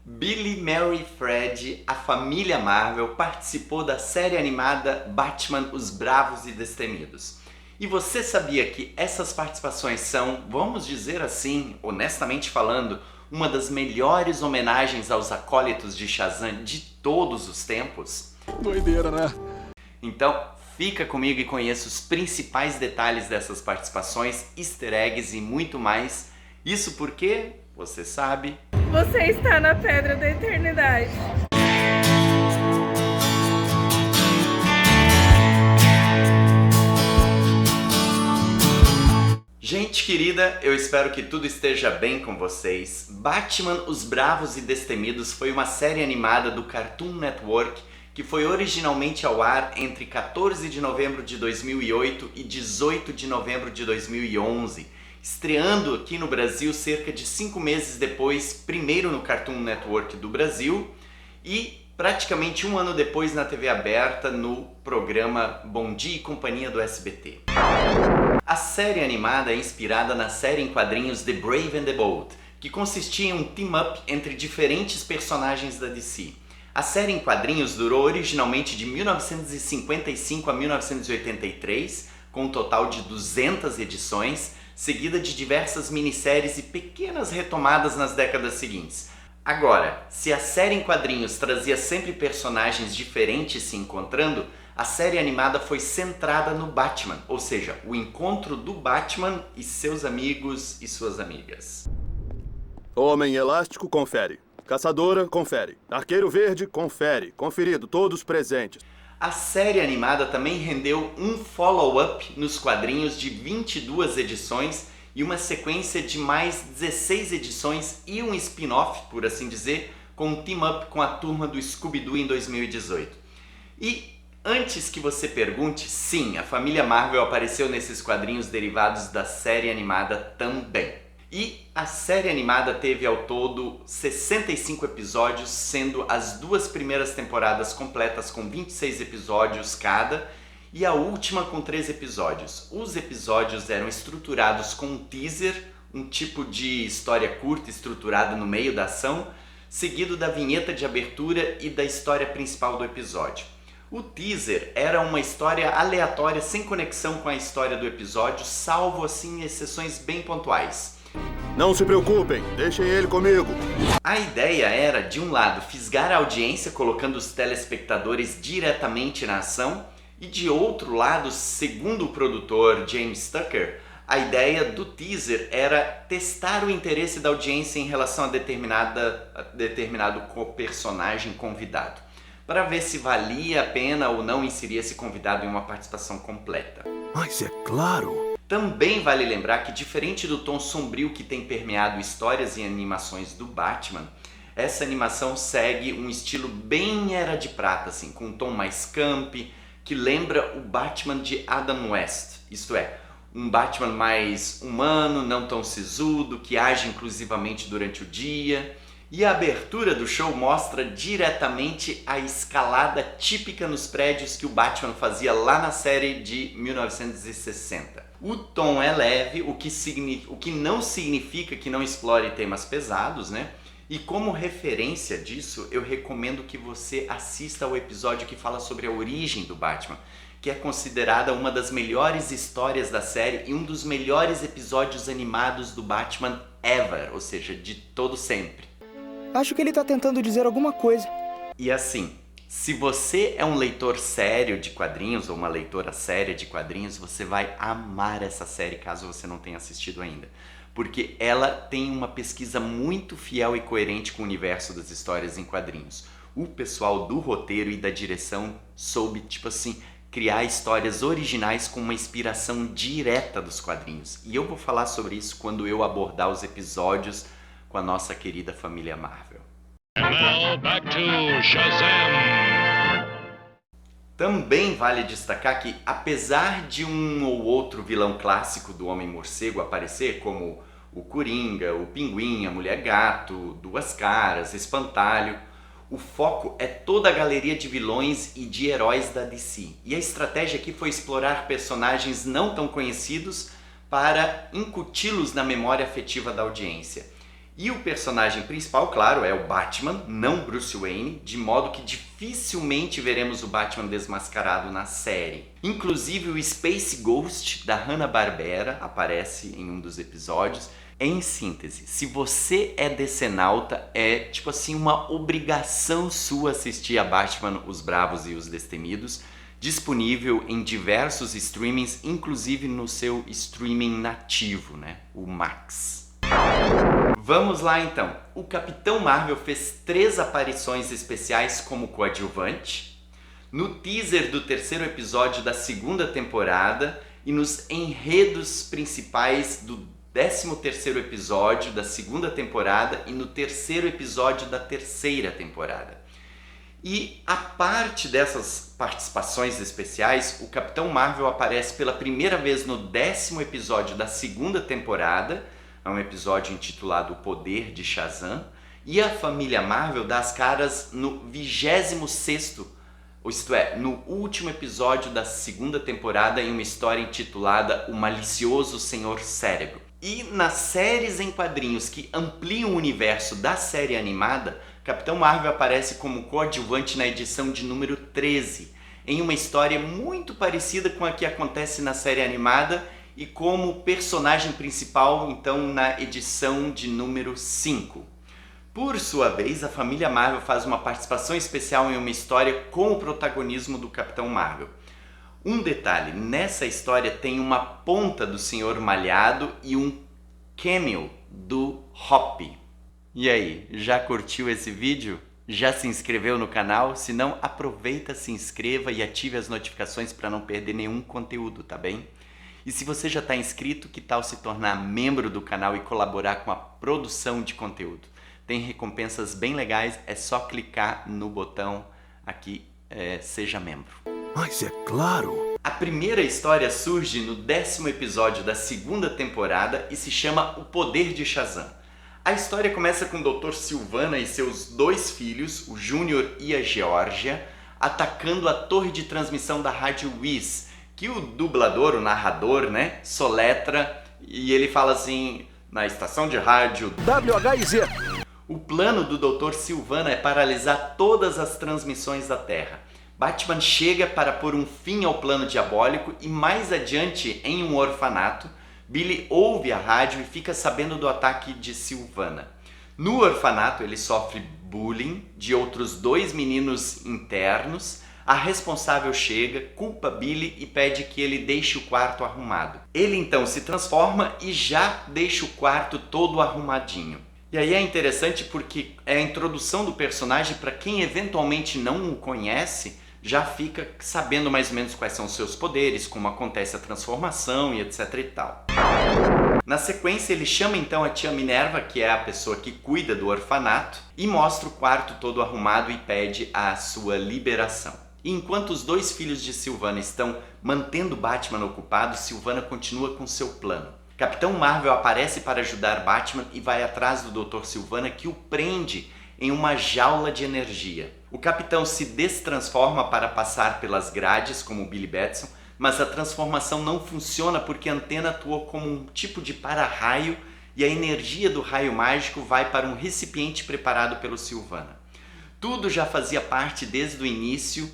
Billy, Mary e Fred, a família Marvel, participou da série animada Batman, Os Bravos e Destemidos. E você sabia que essas participações são, vamos dizer assim, honestamente falando, uma das melhores homenagens aos acólitos de Shazam de todos os tempos? Doideira, né? Então, fica comigo e conheça os principais detalhes dessas participações, easter eggs e muito mais. Isso porque, você sabe... Você está na Pedra da Eternidade. Gente querida, eu espero que tudo esteja bem com vocês. Batman, Os Bravos e Destemidos foi uma série animada do Cartoon Network que foi originalmente ao ar entre 14 de novembro de 2008 e 18 de novembro de 2011, estreando aqui no Brasil cerca de 5 meses depois, primeiro no Cartoon Network do Brasil e praticamente um ano depois na TV aberta no programa Bom Dia e Companhia do SBT. A série animada é inspirada na série em quadrinhos The Brave and the Bold, que consistia em um team-up entre diferentes personagens da DC. A série em quadrinhos durou originalmente de 1955 a 1983, com um total de 200 edições, seguida de diversas minisséries e pequenas retomadas nas décadas seguintes. Agora, se a série em quadrinhos trazia sempre personagens diferentes se encontrando, a série animada foi centrada no Batman, ou seja, o encontro do Batman e seus amigos e suas amigas. Homem elástico, confere. Caçadora, confere. Arqueiro verde, confere. Conferido, todos presentes. A série animada também rendeu um follow-up nos quadrinhos de 22 edições e uma sequência de mais 16 edições e um spin-off, por assim dizer, com um team-up com a turma do Scooby-Doo em 2018. E antes que você pergunte, sim, a família Marvel apareceu nesses quadrinhos derivados da série animada também. E a série animada teve ao todo 65 episódios, sendo as duas primeiras temporadas completas com 26 episódios cada e a última com 3 episódios. Os episódios eram estruturados com um teaser, um tipo de história curta estruturada no meio da ação, seguido da vinheta de abertura e da história principal do episódio. O teaser era uma história aleatória sem conexão com a história do episódio, salvo assim exceções bem pontuais. Não se preocupem, deixem ele comigo. A ideia era, de um lado, fisgar a audiência colocando os telespectadores diretamente na ação e de outro lado, segundo o produtor James Tucker, a ideia do teaser era testar o interesse da audiência em relação a determinado personagem convidado, para ver se valia a pena ou não inserir esse convidado em uma participação completa. Mas é claro. Também vale lembrar que, diferente do tom sombrio que tem permeado histórias e animações do Batman, essa animação segue um estilo bem Era de Prata, assim, com um tom mais camp, que lembra o Batman de Adam West, isto é, um Batman mais humano, não tão sisudo, que age inclusivamente durante o dia. E a abertura do show mostra diretamente a escalada típica nos prédios que o Batman fazia lá na série de 1960. O tom é leve, o que não significa que não explore temas pesados, né? E como referência disso, eu recomendo que você assista ao episódio que fala sobre a origem do Batman, que é considerada uma das melhores histórias da série e um dos melhores episódios animados do Batman ever, ou seja, de todo sempre. Acho que ele tá tentando dizer alguma coisa. E assim, se você é um leitor sério de quadrinhos ou uma leitora séria de quadrinhos, você vai amar essa série caso você não tenha assistido ainda. Porque ela tem uma pesquisa muito fiel e coerente com o universo das histórias em quadrinhos. O pessoal do roteiro e da direção soube, criar histórias originais com uma inspiração direta dos quadrinhos. E eu vou falar sobre isso quando eu abordar os episódios com a nossa querida família Marvel. And now, back to Shazam! Também vale destacar que, apesar de um ou outro vilão clássico do Homem-Morcego aparecer, como o Coringa, o Pinguim, a Mulher-Gato, Duas Caras, Espantalho, o foco é toda a galeria de vilões e de heróis da DC. E a estratégia aqui foi explorar personagens não tão conhecidos para incuti-los na memória afetiva da audiência. E o personagem principal, claro, é o Batman, não Bruce Wayne, de modo que dificilmente veremos o Batman desmascarado na série. Inclusive o Space Ghost da Hanna-Barbera aparece em um dos episódios. Em síntese, se você é decenalta, é tipo assim uma obrigação sua assistir a Batman, Os Bravos e os Destemidos, disponível em diversos streamings, inclusive no seu streaming nativo, né? O Max. Vamos lá então. O Capitão Marvel fez 3 aparições especiais como coadjuvante, no teaser do 3º episódio da 2ª temporada e nos enredos principais do 13º episódio da 2ª temporada e no 3º episódio da 3ª temporada. E a parte dessas participações especiais, o Capitão Marvel aparece pela primeira vez no 10º episódio da 2ª temporada, é um episódio intitulado O Poder de Shazam, e a família Marvel dá as caras no 26º, isto é, no último episódio da 2ª temporada em uma história intitulada O Malicioso Senhor Cérebro. E nas séries em quadrinhos que ampliam o universo da série animada, Capitão Marvel aparece como coadjuvante na edição de número 13, em uma história muito parecida com a que acontece na série animada e como personagem principal, então, na edição de número 5. Por sua vez, a família Marvel faz uma participação especial em uma história com o protagonismo do Capitão Marvel. Um detalhe, nessa história tem uma ponta do Senhor Malhado e um cameo do Hop. E aí, já curtiu esse vídeo? Já se inscreveu no canal? Se não, aproveita, se inscreva e ative as notificações para não perder nenhum conteúdo, tá bem? E se você já está inscrito, que tal se tornar membro do canal e colaborar com a produção de conteúdo? Tem recompensas bem legais, é só clicar no botão aqui, Seja Membro. Mas é claro! A primeira história surge no 10º episódio da 2ª temporada e se chama O Poder de Shazam. A história começa com o Dr. Sivana e seus 2 filhos, o Júnior e a Geórgia, atacando a torre de transmissão da rádio Whiz, que o dublador, o narrador, né, soletra, e ele fala assim, na estação de rádio WHIZ. O plano do Dr. Sivana é paralisar todas as transmissões da Terra. Batman chega para pôr um fim ao plano diabólico e mais adiante, em um orfanato, Billy ouve a rádio e fica sabendo do ataque de Sivana. No orfanato ele sofre bullying de outros 2 meninos internos. A responsável chega, culpa Billy e pede que ele deixe o quarto arrumado. Ele então se transforma e já deixa o quarto todo arrumadinho. E aí é interessante porque é a introdução do personagem para quem eventualmente não o conhece, já fica sabendo mais ou menos quais são os seus poderes, como acontece a transformação e etc e tal. Na sequência ele chama então a tia Minerva, que é a pessoa que cuida do orfanato, e mostra o quarto todo arrumado e pede a sua liberação. E enquanto os 2 filhos de Sivana estão mantendo Batman ocupado, Sivana continua com seu plano. Capitão Marvel aparece para ajudar Batman e vai atrás do Dr. Sivana, que o prende em uma jaula de energia. O Capitão se destransforma para passar pelas grades como Billy Batson, mas a transformação não funciona porque a antena atuou como um tipo de para-raio e a energia do raio mágico vai para um recipiente preparado pelo Sivana. Tudo já fazia parte desde o início.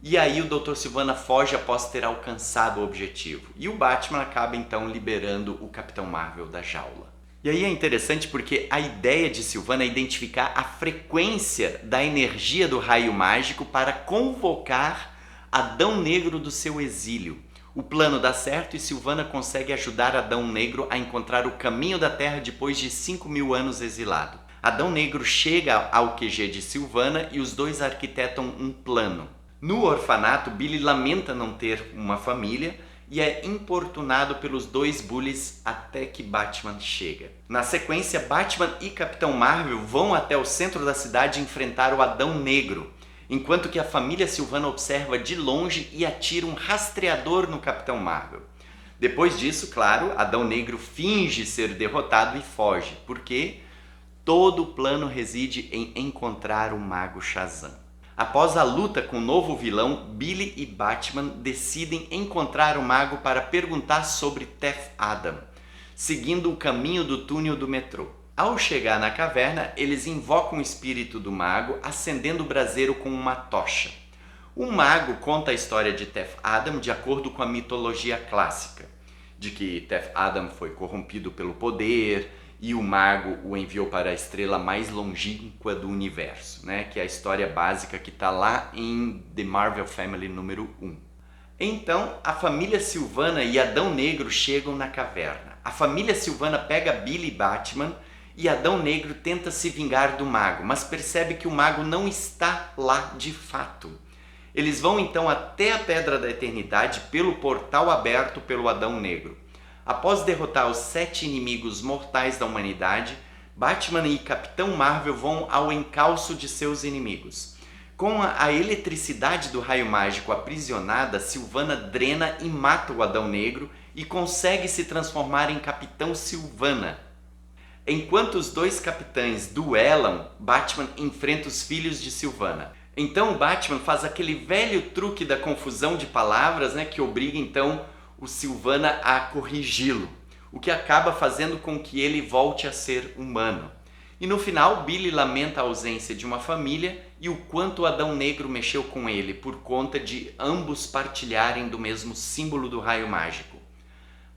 E aí o Dr. Sivana foge após ter alcançado o objetivo. E o Batman acaba então liberando o Capitão Marvel da jaula. E aí é interessante porque a ideia de Sivana é identificar a frequência da energia do raio mágico para convocar Adão Negro do seu exílio. O plano dá certo e Sivana consegue ajudar Adão Negro a encontrar o caminho da Terra depois de 5.000 anos exilado. Adão Negro chega ao QG de Sivana e os 2 arquitetam um plano. No orfanato, Billy lamenta não ter uma família e é importunado pelos 2 bullies até que Batman chega. Na sequência, Batman e Capitão Marvel vão até o centro da cidade enfrentar o Adão Negro, enquanto que a família Sivana observa de longe e atira um rastreador no Capitão Marvel. Depois disso, claro, Adão Negro finge ser derrotado e foge, porque todo o plano reside em encontrar o Mago Shazam. Após a luta com o novo vilão, Billy e Batman decidem encontrar o mago para perguntar sobre Teth Adam, seguindo o caminho do túnel do metrô. Ao chegar na caverna, eles invocam o espírito do mago, acendendo o braseiro com uma tocha. O mago conta a história de Teth Adam de acordo com a mitologia clássica, de que Teth Adam foi corrompido pelo poder e o mago o enviou para a estrela mais longínqua do universo, né? Que é a história básica que está lá em The Marvel Family número 1. Então, a família Sylvana e Adão Negro chegam na caverna. A família Sylvana pega Billy e Batman e Adão Negro tenta se vingar do mago, mas percebe que o mago não está lá de fato. Eles vão então até a Pedra da Eternidade pelo portal aberto pelo Adão Negro. Após derrotar os 7 inimigos mortais da humanidade, Batman e Capitão Marvel vão ao encalço de seus inimigos. Com a eletricidade do raio mágico aprisionada, Sylvana drena e mata o Adão Negro e consegue se transformar em Capitão Sylvana. Enquanto os dois capitães duelam, Batman enfrenta os filhos de Sylvana. Então o Batman faz aquele velho truque da confusão de palavras, né, que obriga então o Sylvana a corrigi-lo, o que acaba fazendo com que ele volte a ser humano. E no final, Billy lamenta a ausência de uma família e o quanto o Adão Negro mexeu com ele por conta de ambos partilharem do mesmo símbolo do raio mágico.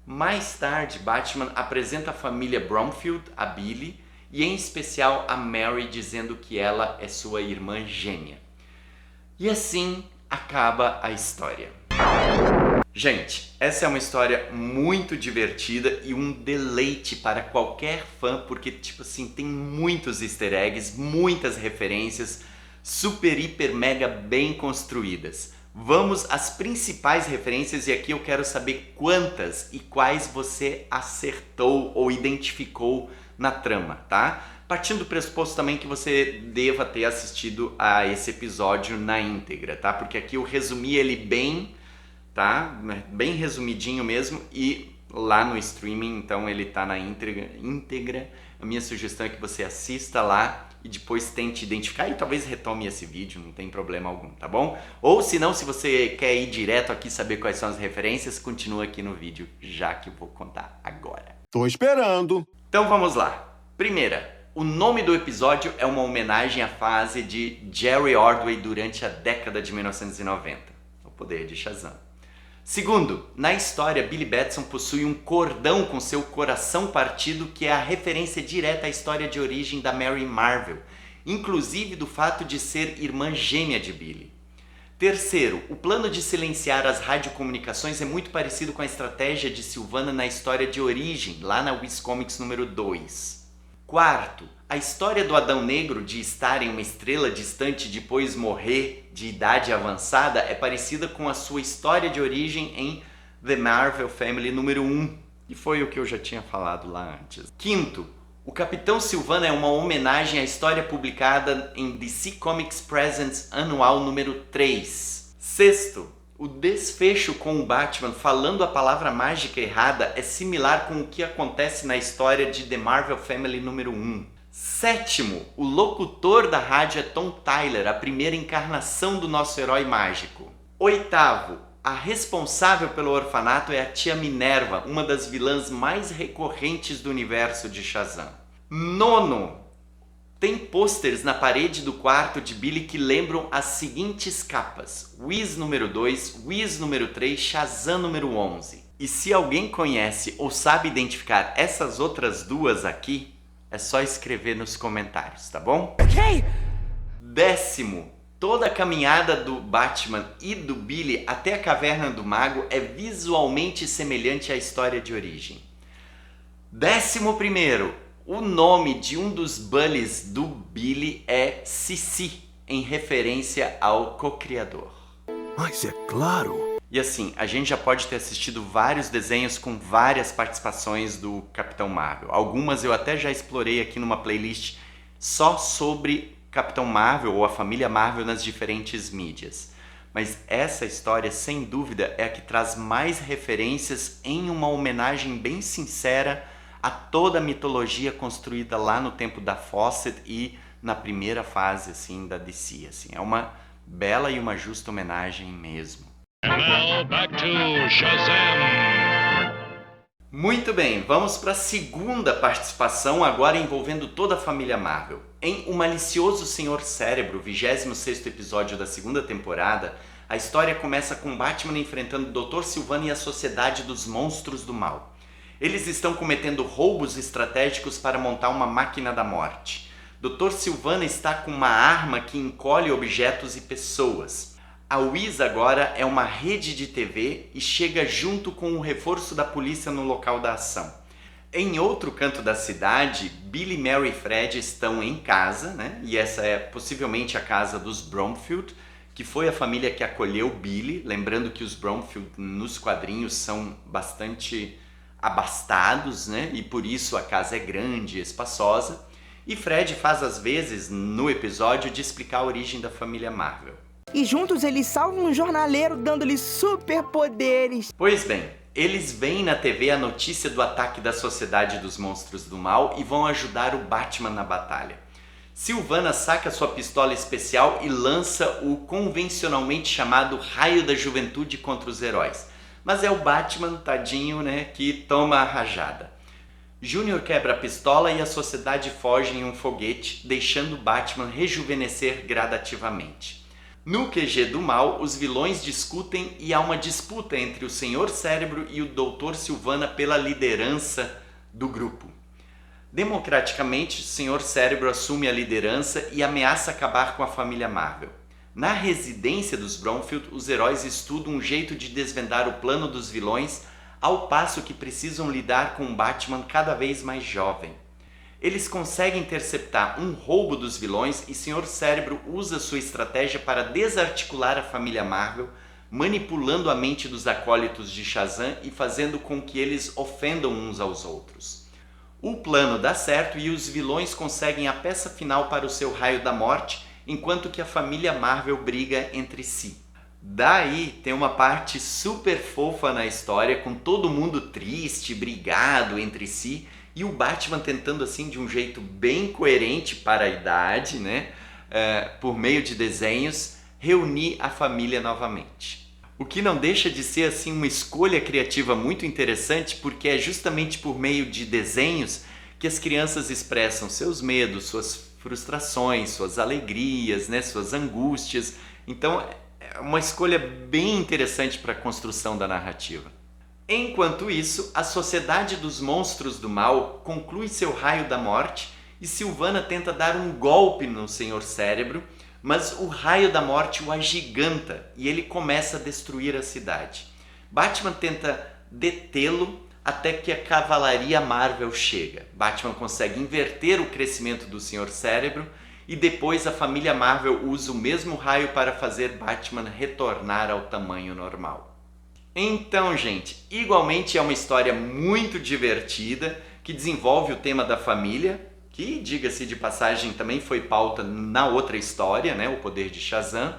Mais tarde, Batman apresenta a família Bromfield a Billy e em especial a Mary, dizendo que ela é sua irmã gêmea. E assim acaba a história. Gente, essa é uma história muito divertida e um deleite para qualquer fã, porque tipo assim, tem muitos easter eggs, muitas referências, super, hiper, mega bem construídas. Vamos às principais referências e aqui eu quero saber quantas e quais você acertou ou identificou na trama, tá? Partindo do pressuposto também que você deva ter assistido a esse episódio na íntegra, tá? Porque aqui eu resumi ele bem, tá? Bem resumidinho mesmo e lá no streaming, então ele tá na íntegra. A minha sugestão é que você assista lá e depois tente identificar e talvez retome esse vídeo, não tem problema algum, tá bom? Ou se não, se você quer ir direto aqui saber quais são as referências, continua aqui no vídeo, já que eu vou contar agora. Tô esperando. Então vamos lá. Primeira, o nome do episódio é uma homenagem à fase de Jerry Ordway durante a década de 1990, o poder de Shazam. Segundo, na história, Billy Batson possui um cordão com seu coração partido que é a referência direta à história de origem da Mary Marvel, inclusive do fato de ser irmã gêmea de Billy. Terceiro, o plano de silenciar as radiocomunicações é muito parecido com a estratégia de Sylvana na história de origem, lá na Wiz Comics número 2. Quarto, a história do Adão Negro de estar em uma estrela distante e depois morrer de idade avançada é parecida com a sua história de origem em The Marvel Family número 1, e foi o que eu já tinha falado lá antes. Quinto, o Capitão Sylvana é uma homenagem à história publicada em DC Comics Presents anual número 3. Sexto, o desfecho com o Batman falando a palavra mágica errada é similar com o que acontece na história de The Marvel Family número 1. Sétimo, o locutor da rádio é Tom Tyler, a primeira encarnação do nosso herói mágico. Oitavo, a responsável pelo orfanato é a Tia Minerva, uma das vilãs mais recorrentes do universo de Shazam. Nono, tem pôsteres na parede do quarto de Billy que lembram as seguintes capas: Wiz número 2, Wiz número 3, Shazam número 11. E se alguém conhece ou sabe identificar essas outras duas aqui, é só escrever nos comentários, tá bom? Ok! Décimo, toda a caminhada do Batman e do Billy até a Caverna do Mago é visualmente semelhante à história de origem. 11º, o nome de um dos bullies do Billy é Sissi, em referência ao co-criador. Mas é claro. E assim, a gente já pode ter assistido vários desenhos com várias participações do Capitão Marvel. Algumas eu até já explorei aqui numa playlist só sobre Capitão Marvel ou a família Marvel nas diferentes mídias. Mas essa história, sem dúvida, é a que traz mais referências em uma homenagem bem sincera a toda a mitologia construída lá no tempo da Fawcett e na primeira fase assim, da DC. Assim. É uma bela e uma justa homenagem mesmo. And now back to Shazam! Muito bem, vamos para a segunda participação, agora envolvendo toda a família Marvel. Em O Malicioso Senhor Cérebro, 26º episódio da segunda temporada, a história começa com Batman enfrentando o Dr. Sivana e a Sociedade dos Monstros do Mal. Eles estão cometendo roubos estratégicos para montar uma máquina da morte. Dr. Sivana está com uma arma que encolhe objetos e pessoas. A Wiz agora é uma rede de TV e chega junto com o reforço da polícia no local da ação. Em outro canto da cidade, Billy, Mary e Fred estão em casa, né? E essa é possivelmente a casa dos Bromfield, que foi a família que acolheu Billy. Lembrando que os Bromfield nos quadrinhos são bastante abastados, né? E por isso a casa é grande e espaçosa. E Fred faz as vezes no episódio de explicar a origem da família Marvel. E juntos eles salvam um jornaleiro dando-lhe superpoderes. Pois bem, eles veem na TV a notícia do ataque da Sociedade dos Monstros do Mal e vão ajudar o Batman na batalha. Sivana saca sua pistola especial e lança o convencionalmente chamado Raio da Juventude contra os heróis. Mas é o Batman, tadinho, né, que toma a rajada. Júnior quebra a pistola e a Sociedade foge em um foguete, deixando Batman rejuvenescer gradativamente. No QG do Mal, os vilões discutem e há uma disputa entre o Senhor Cérebro e o Dr. Sivana pela liderança do grupo. Democraticamente, o Senhor Cérebro assume a liderança e ameaça acabar com a família Marvel. Na residência dos Bromfield, os heróis estudam um jeito de desvendar o plano dos vilões, ao passo que precisam lidar com um Batman cada vez mais jovem. Eles conseguem interceptar um roubo dos vilões e Senhor Cérebro usa sua estratégia para desarticular a família Marvel, manipulando a mente dos acólitos de Shazam e fazendo com que eles ofendam uns aos outros. O plano dá certo e os vilões conseguem a peça final para o seu raio da morte, enquanto que a família Marvel briga entre si. Daí tem uma parte super fofa na história, com todo mundo triste, brigado entre si, e o Batman tentando assim de um jeito bem coerente para a idade, né? Por meio de desenhos, reunir a família novamente. O que não deixa de ser assim uma escolha criativa muito interessante, porque é justamente por meio de desenhos que as crianças expressam seus medos, suas frustrações, suas alegrias, né? Suas angústias. Então é uma escolha bem interessante para a construção da narrativa. Enquanto isso, a Sociedade dos Monstros do Mal conclui seu raio da morte e Sivana tenta dar um golpe no Senhor Cérebro, mas o raio da morte o agiganta e ele começa a destruir a cidade. Batman tenta detê-lo até que a cavalaria Marvel chega. Batman consegue inverter o crescimento do Senhor Cérebro e depois a família Marvel usa o mesmo raio para fazer Batman retornar ao tamanho normal. Então, gente, igualmente é uma história muito divertida que desenvolve o tema da família, que, diga-se de passagem, também foi pauta na outra história, né, O Poder de Shazam.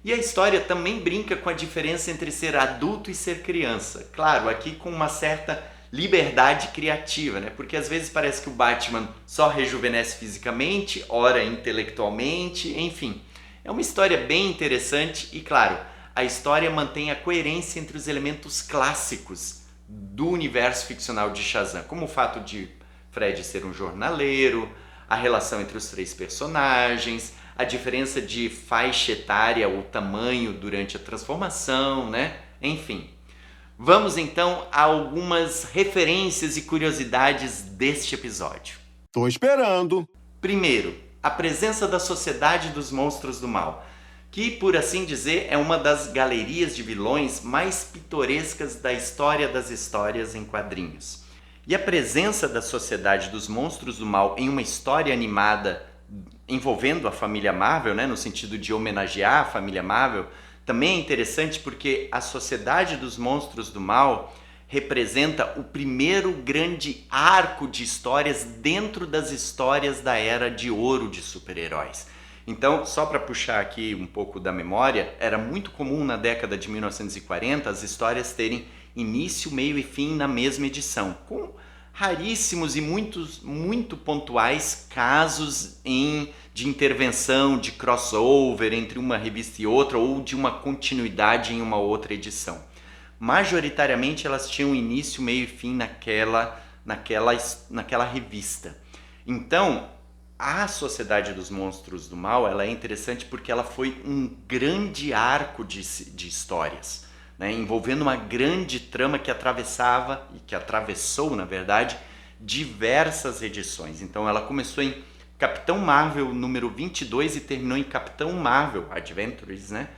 E a história também brinca com a diferença entre ser adulto e ser criança. Claro, aqui com uma certa liberdade criativa, né? Porque às vezes parece que o Batman só rejuvenesce fisicamente, ora intelectualmente, enfim. É uma história bem interessante e, claro, a história mantém a coerência entre os elementos clássicos do universo ficcional de Shazam, como o fato de Fred ser um jornaleiro, a relação entre os três personagens, a diferença de faixa etária ou tamanho durante a transformação, né? Enfim. Vamos então a algumas referências e curiosidades deste episódio. Tô esperando. Primeiro, a presença da Sociedade dos Monstros do Mal, que, por assim dizer, é uma das galerias de vilões mais pitorescas da história das histórias em quadrinhos. E a presença da Sociedade dos Monstros do Mal em uma história animada envolvendo a família Marvel, né, no sentido de homenagear a família Marvel, também é interessante porque a Sociedade dos Monstros do Mal representa o primeiro grande arco de histórias dentro das histórias da Era de Ouro de super-heróis. Então, só para puxar aqui um pouco da memória, era muito comum na década de 1940 as histórias terem início, meio e fim na mesma edição, com raríssimos e muito pontuais casos de intervenção, de crossover entre uma revista e outra ou de uma continuidade em uma outra edição. majoritariamente elas tinham início, meio e fim naquela revista. Então, a Sociedade dos Monstros do Mal, ela é interessante porque ela foi um grande arco de histórias, né, envolvendo uma grande trama que atravessava, e que atravessou, na verdade, diversas edições. Então ela começou em Capitão Marvel número 22 e terminou em Capitão Marvel Adventures, né,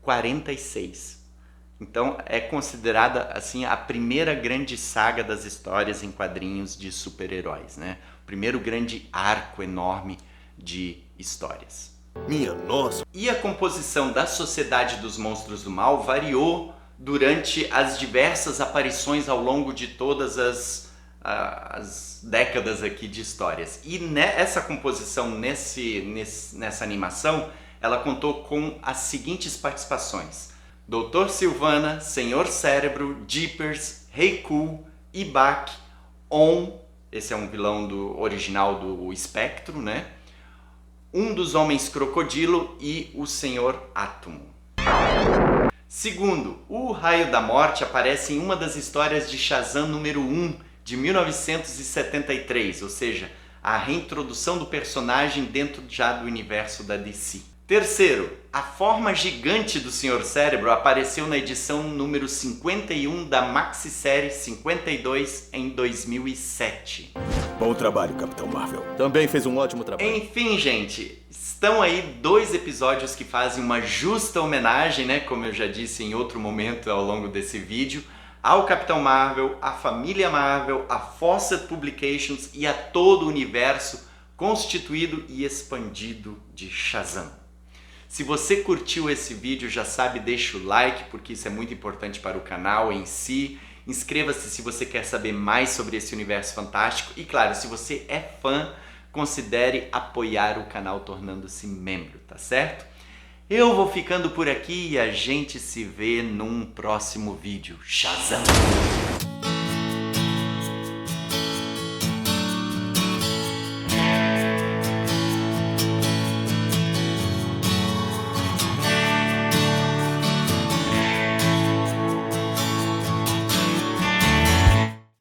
46. Então é considerada assim a primeira grande saga das histórias em quadrinhos de super-heróis, né? O primeiro grande arco enorme de histórias. Minha nossa! E a composição da Sociedade dos Monstros do Mal variou durante as diversas aparições ao longo de todas as décadas aqui de histórias. E essa composição nessa animação, ela contou com as seguintes participações: Dr. Sylvana, Senhor Cérebro, Jeepers, Rei Cool, Ibak, On, esse é um vilão original do Espectro, né? Um dos Homens Crocodilo e o Senhor Átomo. Segundo, o Raio da Morte aparece em uma das histórias de Shazam número 1 de 1973, ou seja, a reintrodução do personagem dentro já do universo da DC. Terceiro, a forma gigante do Senhor Cérebro apareceu na edição número 51 da Maxi-série 52 em 2007. Bom trabalho, Capitão Marvel. Também fez um ótimo trabalho. Enfim, gente, estão aí 2 episódios que fazem uma justa homenagem, né, como eu já disse em outro momento ao longo desse vídeo, ao Capitão Marvel, à família Marvel, à Fawcett Publications e a todo o universo constituído e expandido de Shazam. Se você curtiu esse vídeo, já sabe, deixa o like, porque isso é muito importante para o canal em si. Inscreva-se se você quer saber mais sobre esse universo fantástico. E claro, se você é fã, considere apoiar o canal tornando-se membro, tá certo? Eu vou ficando por aqui e a gente se vê num próximo vídeo. Shazam!